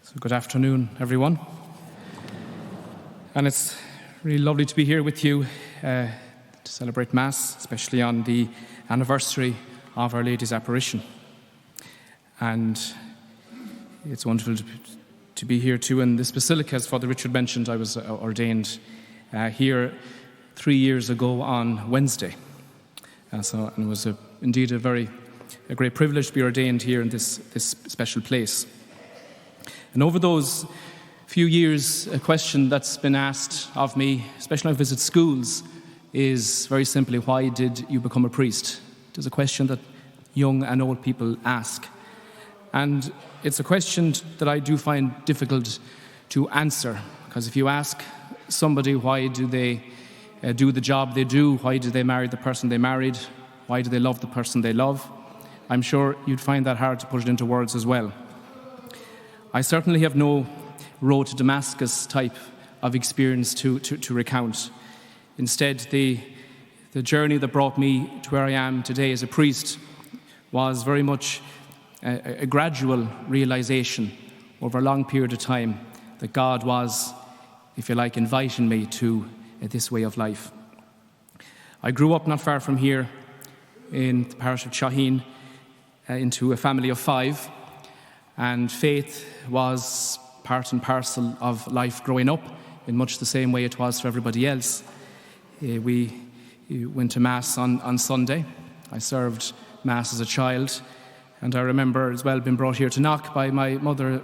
So good afternoon, everyone. And it's really lovely to be here with you to celebrate Mass, especially on the anniversary of Our Lady's apparition. And it's wonderful to be here too in this basilica. As Father Richard mentioned, I was ordained here 3 years ago on Wednesday. And it was indeed a great privilege to be ordained here in this special place. And over those few years, a question that's been asked of me, especially when I visit schools, is very simply, why did you become a priest? It's a question that young and old people ask. And it's a question that I do find difficult to answer, because if you ask somebody why do they do the job they do, why do they marry the person they married, why do they love the person they love, I'm sure you'd find that hard to put it into words as well. I certainly have no road to Damascus type of experience to recount. Instead, the journey that brought me to where I am today as a priest was very much a gradual realization over a long period of time that God was, if you like, inviting me to this way of life. I grew up not far from here in the parish of Shaheen into a family of 5, and faith was part and parcel of life growing up in much the same way it was for everybody else. We went to Mass on Sunday. I served Mass as a child, and I remember as well being brought here to knock by my mother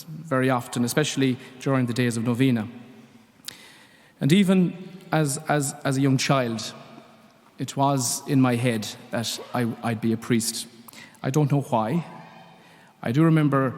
very often, especially during the days of novena. And even as a young child, it was in my head that I'd be a priest. I don't know why. I do remember,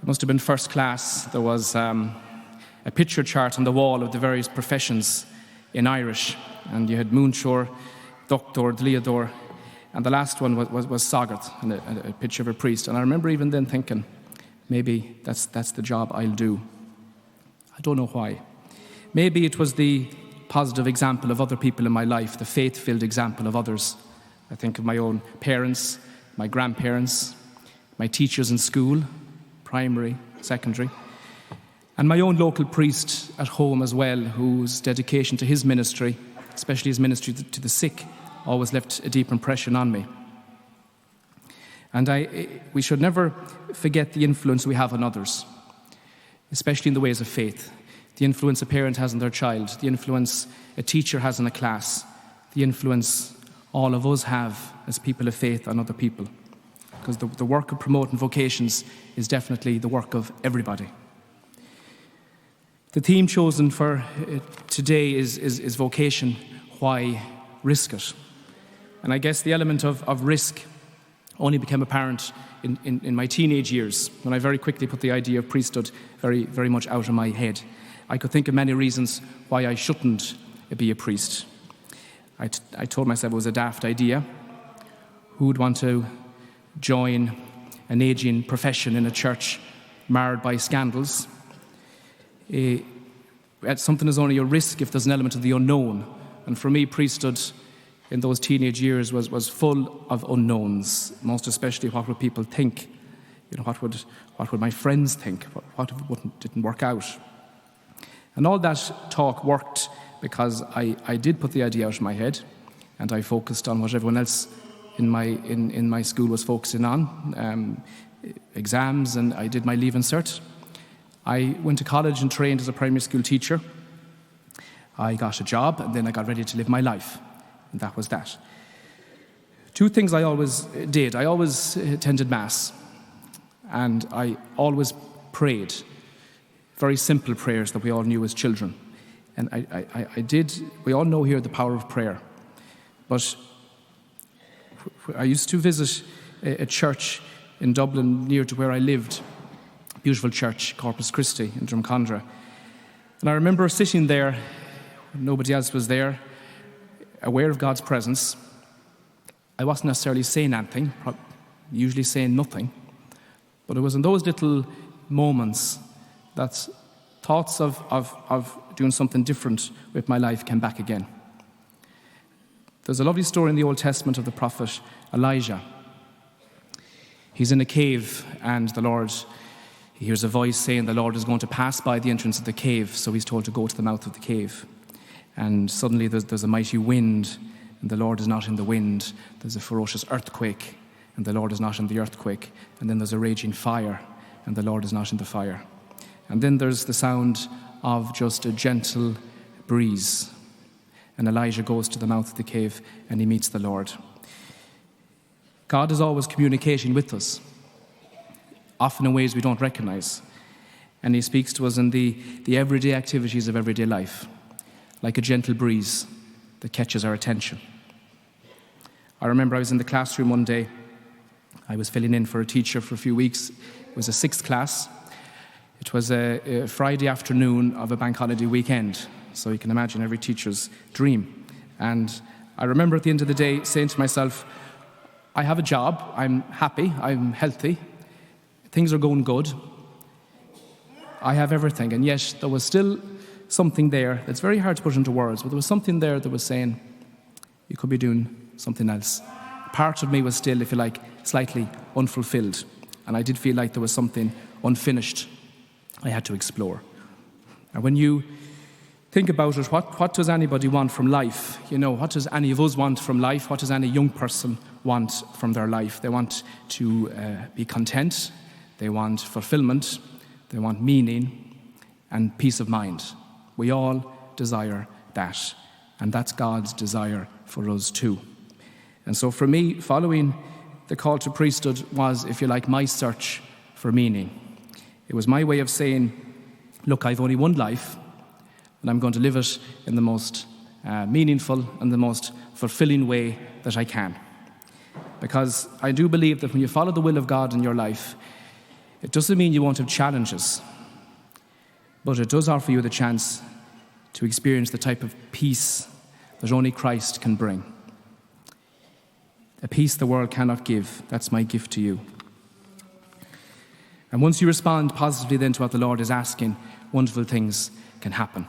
it must have been first class, there was a picture chart on the wall of the various professions in Irish, and you had Moonshore, Doctor, Dliador, and the last one was Sagat, and a picture of a priest. And I remember even then thinking, maybe that's the job I'll do. I don't know why. Maybe it was the positive example of other people in my life, the faith-filled example of others. I think of my own parents, my grandparents, my teachers in school, primary, secondary, and my own local priest at home as well, whose dedication to his ministry, especially his ministry to the sick, always left a deep impression on me. And we should never forget the influence we have on others, especially in the ways of faith. The influence a parent has on their child, the influence a teacher has in a class, the influence all of us have as people of faith on other people. Because the work of promoting vocations is definitely the work of everybody. The theme chosen for today is vocation. Why risk it? And I guess the element of risk only became apparent in my teenage years, when I very quickly put the idea of priesthood very, very much out of my head. I could think of many reasons why I shouldn't be a priest. I told myself it was a daft idea. Who would want to join an aging profession in a church marred by scandals? Something is only a risk if there's an element of the unknown. And for me, priesthood in those teenage years was full of unknowns, most especially what would people think? What would my friends think? What didn't work out? And all that talk worked because I did put the idea out of my head, and I focused on what everyone else in my school was focusing on, exams, and I did my Leaving Cert. I went to college and trained as a primary school teacher. I got a job, and then I got ready to live my life, and that was that. 2 things I always did. I always attended Mass, and I always prayed. Very simple prayers that we all knew as children. And we all know here the power of prayer. But I used to visit a church in Dublin near to where I lived, a beautiful church, Corpus Christi in Drumcondra. And I remember sitting there, nobody else was there, aware of God's presence. I wasn't necessarily saying anything, usually saying nothing. But it was in those little moments that thoughts of doing something different with my life came back again. There's a lovely story in the Old Testament of the prophet Elijah. He's in a cave, and the Lord He hears a voice saying the Lord is going to pass by the entrance of the cave, so he's told to go to the mouth of the cave. And suddenly there's a mighty wind, and the Lord is not in the wind. There's a ferocious earthquake, and the Lord is not in the earthquake. And then there's a raging fire, and the Lord is not in the fire. And then there's the sound of just a gentle breeze. And Elijah goes to the mouth of the cave, and he meets the Lord. God is always communicating with us, often in ways we don't recognize. And he speaks to us in the everyday activities of everyday life, like a gentle breeze that catches our attention. I remember I was in the classroom one day. I was filling in for a teacher for a few weeks. It was a 6th class. It was a Friday afternoon of a bank holiday weekend, so you can imagine every teacher's dream. And I remember at the end of the day saying to myself, I have a job, I'm happy, I'm healthy, things are going good, I have everything. And yet there was still something there that's very hard to put into words, but there was something there that was saying, you could be doing something else. Part of me was still, if you like, slightly unfulfilled. And I did feel like there was something unfinished I had to explore. And when you think about it, what does anybody want from life? You know, what does any of us want from life? What does any young person want from their life? They want to be content. They want fulfillment. They want meaning and peace of mind. We all desire that. And that's God's desire for us too. And so for me, following the call to priesthood was, if you like, my search for meaning. It was my way of saying, look, I've only one life, and I'm going to live it in the most meaningful and the most fulfilling way that I can. Because I do believe that when you follow the will of God in your life, it doesn't mean you won't have challenges, but it does offer you the chance to experience the type of peace that only Christ can bring. A peace the world cannot give. That's my gift to you. And once you respond positively then to what the Lord is asking, wonderful things can happen.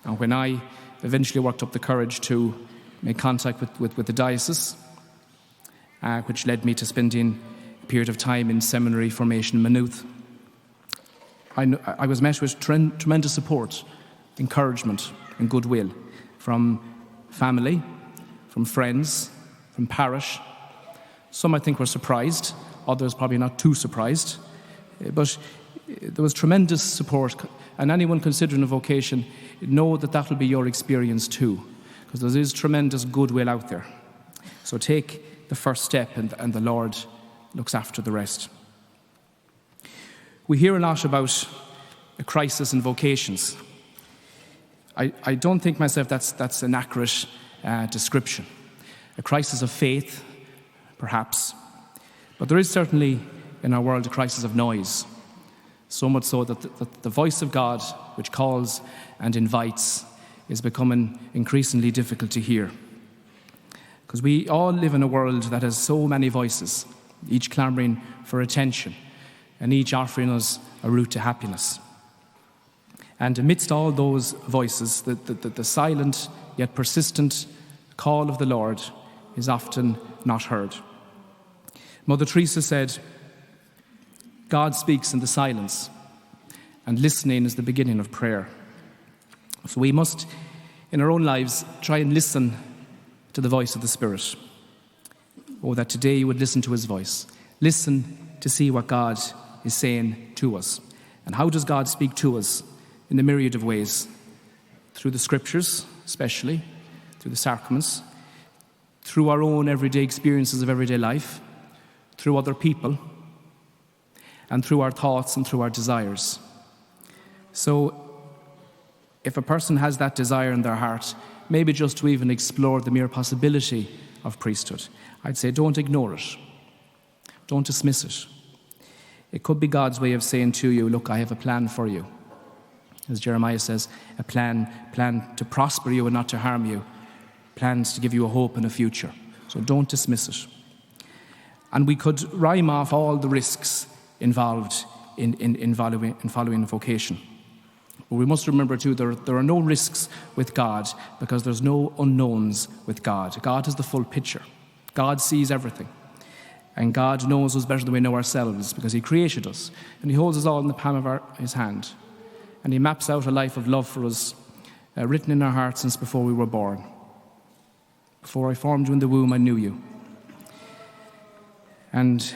And when I eventually worked up the courage to make contact with the diocese, which led me to spending a period of time in seminary formation in Maynooth, I was met with tremendous support, encouragement and goodwill from family, from friends, from parish. Some I think were surprised, others probably not too surprised. But there was tremendous support, and anyone considering a vocation, know that will be your experience too, because there is tremendous goodwill out there. So take the first step, and the Lord looks after the rest. We hear a lot about a crisis in vocations. I don't think myself that's an accurate description. A crisis of faith, perhaps, but there is certainly in our world a crisis of noise, so much so that the voice of God, which calls and invites, is becoming increasingly difficult to hear. Because we all live in a world that has so many voices, each clamouring for attention, and each offering us a route to happiness. And amidst all those voices, the silent yet persistent call of the Lord is often not heard. Mother Teresa said, God speaks in the silence, and listening is the beginning of prayer. So we must, in our own lives, try and listen to the voice of the Spirit. Oh, that today you would listen to his voice. Listen to see what God is saying to us. And how does God speak to us? In a myriad of ways. Through the scriptures, especially, through the sacraments, through our own everyday experiences of everyday life, through other people, and through our thoughts and through our desires. So, if a person has that desire in their heart, maybe just to even explore the mere possibility of priesthood, I'd say don't ignore it. Don't dismiss it. It could be God's way of saying to you, look, I have a plan for you. As Jeremiah says, a plan to prosper you and not to harm you. Plans to give you a hope and a future. So don't dismiss it. And we could rhyme off all the risks involved in following a vocation. But we must remember too, there are no risks with God because there's no unknowns with God. God has the full picture. God sees everything. And God knows us better than we know ourselves because he created us. And he holds us all in the palm of his hand. And he maps out a life of love for us, written in our hearts since before we were born. Before I formed you in the womb, I knew you. And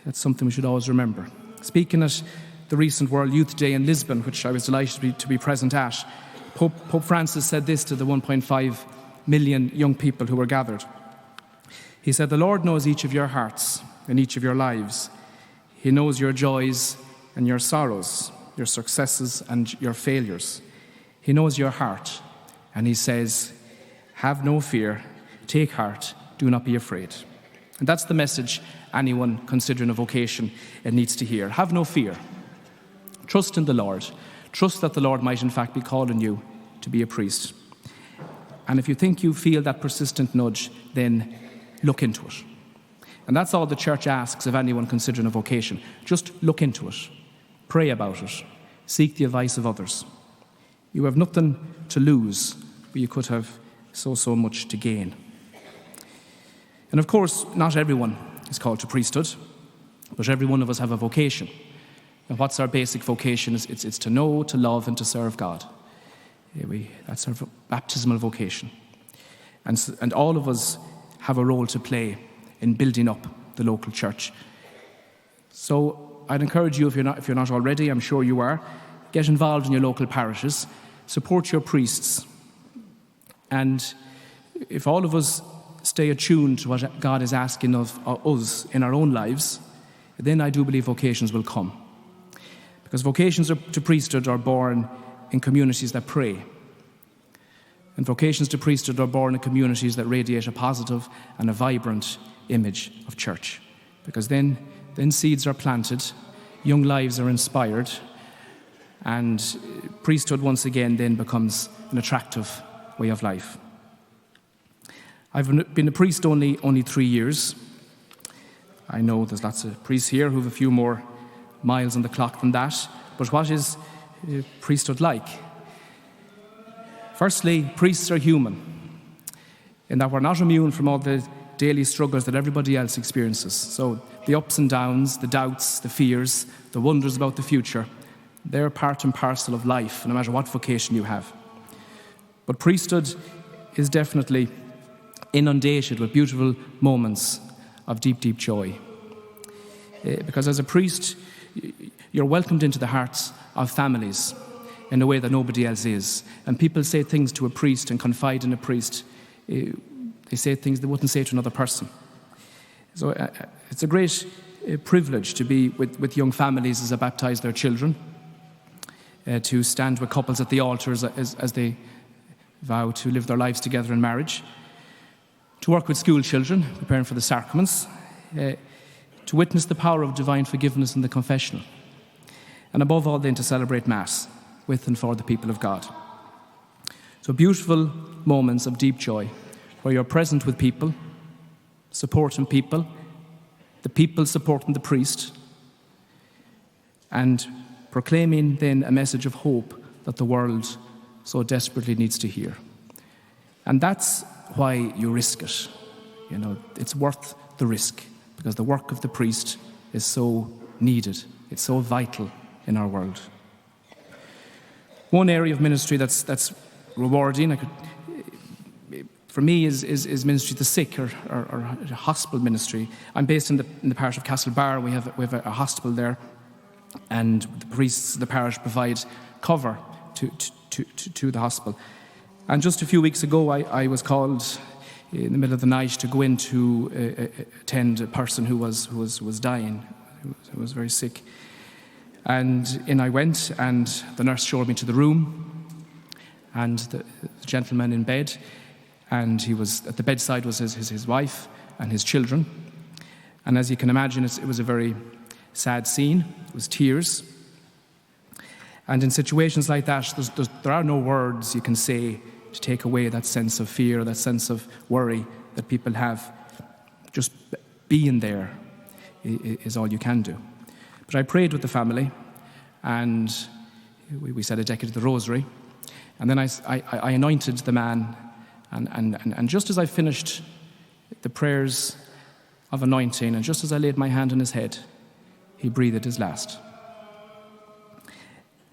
that's something we should always remember. Speaking at the recent World Youth Day in Lisbon, which I was delighted to be present at, Pope Francis said this to the 1.5 million young people who were gathered. He said, "The Lord knows each of your hearts and each of your lives. He knows your joys and your sorrows, your successes and your failures. He knows your heart, and he says, 'Have no fear, take heart, do not be afraid.'" And that's the message anyone considering a vocation needs to hear. Have no fear. Trust in the Lord. Trust that the Lord might in fact be calling you to be a priest. And if you think you feel that persistent nudge, then look into it. And that's all the church asks of anyone considering a vocation. Just look into it. Pray about it. Seek the advice of others. You have nothing to lose, but you could have so much to gain. And of course, not everyone is called to priesthood, but every one of us have a vocation. And what's our basic vocation? It's to know, to love, and to serve God. That's our baptismal vocation. And all of us have a role to play in building up the local church. So I'd encourage you, if you're not already, I'm sure you are, get involved in your local parishes, support your priests. And if all of us stay attuned to what God is asking of us in our own lives, then I do believe vocations will come. Because vocations to priesthood are born in communities that pray. And vocations to priesthood are born in communities that radiate a positive and a vibrant image of church. Because then seeds are planted, young lives are inspired, and priesthood once again then becomes an attractive way of life. I've been a priest only 3 years. I know there's lots of priests here who have a few more miles on the clock than that. But what is priesthood like? Firstly, priests are human, in that we're not immune from all the daily struggles that everybody else experiences. So the ups and downs, the doubts, the fears, the wonders about the future, they're part and parcel of life, no matter what vocation you have. But priesthood is definitely inundated with beautiful moments of deep, deep joy. Because as a priest, you're welcomed into the hearts of families in a way that nobody else is. And people say things to a priest and confide in a priest. They say things they wouldn't say to another person. So it's a great privilege to be with young families as they baptize their children, to stand with couples at the altar as they vow to live their lives together in marriage, to work with school children, preparing for the sacraments, to witness the power of divine forgiveness in the confessional, and above all then to celebrate Mass with and for the people of God. So beautiful moments of deep joy where you're present with people, supporting people, the people supporting the priest, and proclaiming then a message of hope that the world so desperately needs to hear. And that's why you risk it. It's worth the risk, because the work of the priest is so needed. It's so vital in our world. One area of ministry that's rewarding, for me, is ministry to the sick or hospital ministry. I'm based in the parish of Castlebar. We have a hospital there, and the priests of the parish provide cover to the hospital. And just a few weeks ago, I was called in the middle of the night to go in to attend a person who was dying, who was very sick. And in I went, and the nurse showed me to the room, and the gentleman in bed, and he was at the bedside was his wife and his children. And as you can imagine, it was a very sad scene. It was tears. And in situations like that, there are no words you can say to take away that sense of fear, that sense of worry that people have. Just being there is all you can do. But I prayed with the family, and we said a decade of the rosary, and then I anointed the man, and just as I finished the prayers, of anointing, and just as I laid my hand on his head, he breathed his last.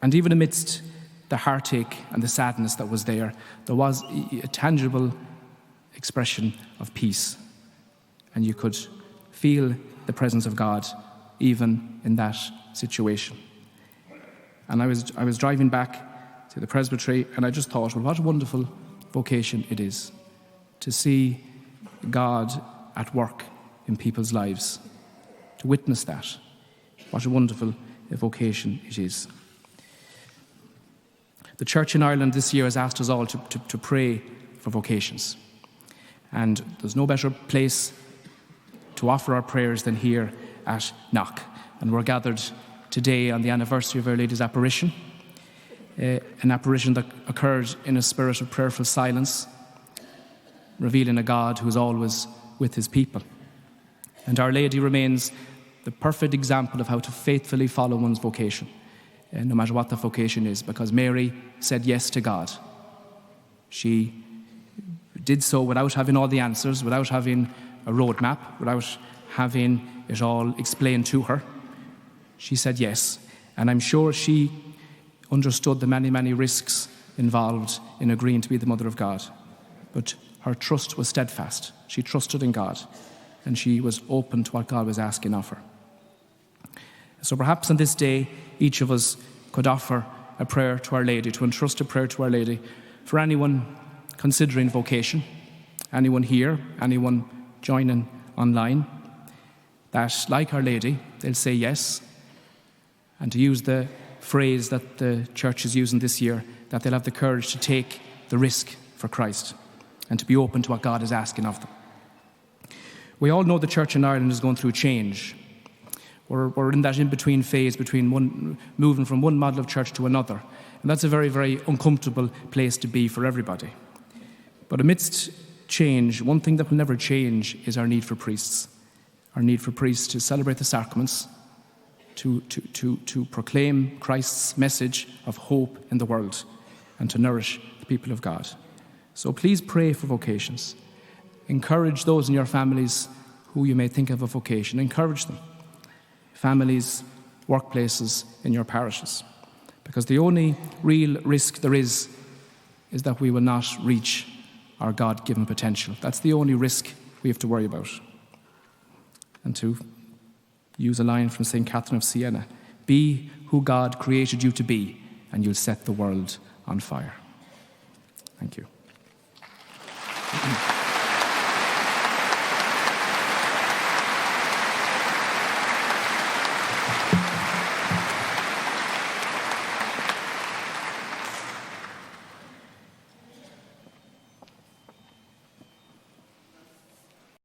And even amidst the heartache and the sadness that was there was a tangible expression of peace. And you could feel the presence of God even in that situation. And I was driving back to the presbytery, and I just thought, well, what a wonderful vocation it is to see God at work in people's lives, to witness that. What a wonderful vocation it is. The Church in Ireland this year has asked us all to pray for vocations. And there's no better place to offer our prayers than here at Knock. And we're gathered today on the anniversary of Our Lady's apparition, an apparition that occurred in a spirit of prayerful silence, revealing a God who is always with his people. And Our Lady remains the perfect example of how to faithfully follow one's vocation, no matter what the vocation is, because Mary said yes to God. She did so without having all the answers, without having a roadmap, without having it all explained to her. She said yes, and I'm sure she understood the many, many risks involved in agreeing to be the Mother of God. But her trust was steadfast. She trusted in God, and she was open to what God was asking of her. So perhaps on this day, each of us could offer a prayer to Our Lady, to entrust a prayer to Our Lady for anyone considering vocation, anyone here, anyone joining online, that, like Our Lady, they'll say yes, and to use the phrase that the Church is using this year, that they'll have the courage to take the risk for Christ and to be open to what God is asking of them. We all know the Church in Ireland is going through change. We're in that in-between phase between moving from one model of church to another. And that's a very, very uncomfortable place to be for everybody. But amidst change, one thing that will never change is our need for priests. Our need for priests to celebrate the sacraments, to proclaim Christ's message of hope in the world, and to nourish the people of God. So please pray for vocations. Encourage those in your families who you may think of a vocation. Encourage them. Families, workplaces, in your parishes. Because the only real risk there is that we will not reach our God-given potential. That's the only risk we have to worry about. And to use a line from St. Catherine of Siena, be who God created you to be, and you'll set the world on fire. Thank you.